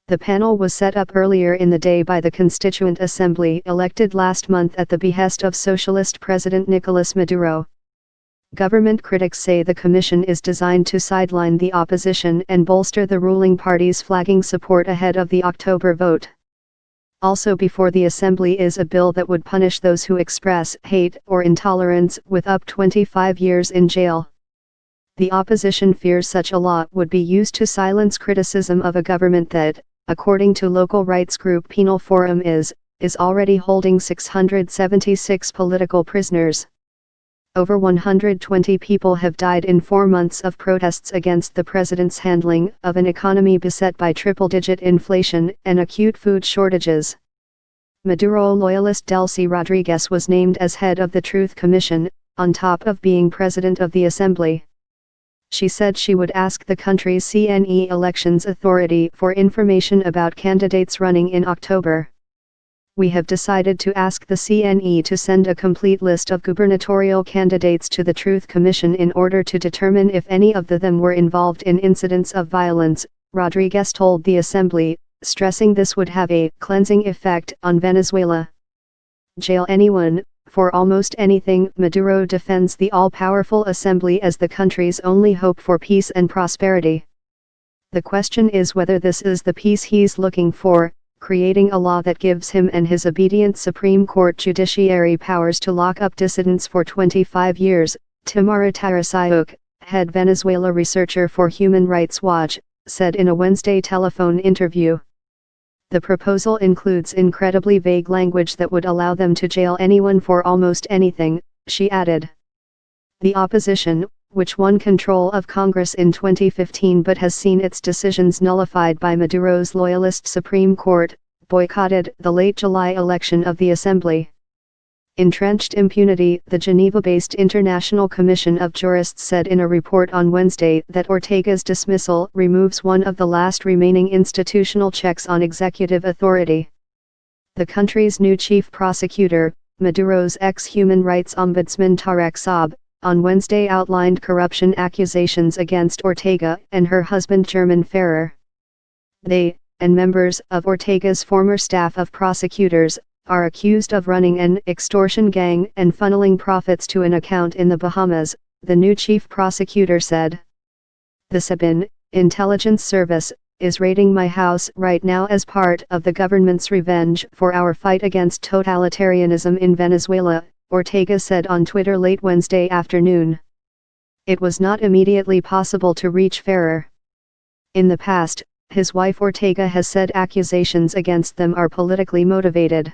The panel was set up earlier in the day by the Constituent Assembly elected last month at the behest of Socialist President Nicolas Maduro. Government critics say the commission is designed to sideline the opposition and bolster the ruling party's flagging support ahead of the October vote. Also before the assembly is a bill that would punish those who express hate or intolerance with up 25 years in jail. The opposition fears such a law would be used to silence criticism of a government that, according to local rights group Penal Forum is already holding 676 political prisoners. Over 120 people have died in 4 months of protests against the president's handling of an economy beset by triple-digit inflation and acute food shortages. Maduro loyalist Delcy Rodriguez was named as head of the Truth Commission, on top of being president of the assembly. She said she would ask the country's CNE Elections Authority for information about candidates running in October. We have decided to ask the CNE to send a complete list of gubernatorial candidates to the Truth Commission in order to determine if any of them were involved in incidents of violence, Rodriguez told the assembly, stressing this would have a cleansing effect on Venezuela. Jail anyone, for almost anything. Maduro defends the all-powerful assembly as the country's only hope for peace and prosperity. The question is whether this is the peace he's looking for, creating a law that gives him and his obedient Supreme Court judiciary powers to lock up dissidents for 25 years, Tamara Tarasiuk, head Venezuela researcher for Human Rights Watch, said in a Wednesday telephone interview. The proposal includes incredibly vague language that would allow them to jail anyone for almost anything, she added. The opposition, which won control of Congress in 2015 but has seen its decisions nullified by Maduro's loyalist Supreme Court, boycotted the late July election of the assembly. Entrenched impunity. The Geneva-based International Commission of Jurists said in a report on Wednesday that Ortega's dismissal removes one of the last remaining institutional checks on executive authority. The country's new chief prosecutor, Maduro's ex-human rights ombudsman Tarek Saab, on Wednesday outlined corruption accusations against Ortega and her husband German Ferrer. They, and members of Ortega's former staff of prosecutors, are accused of running an extortion gang and funneling profits to an account in the Bahamas, the new chief prosecutor said. The Sabin, intelligence service, is raiding my house right now as part of the government's revenge for our fight against totalitarianism in Venezuela, Ortega said on Twitter late Wednesday afternoon. It was not immediately possible to reach Ferrer. In the past, his wife Ortega has said accusations against them are politically motivated.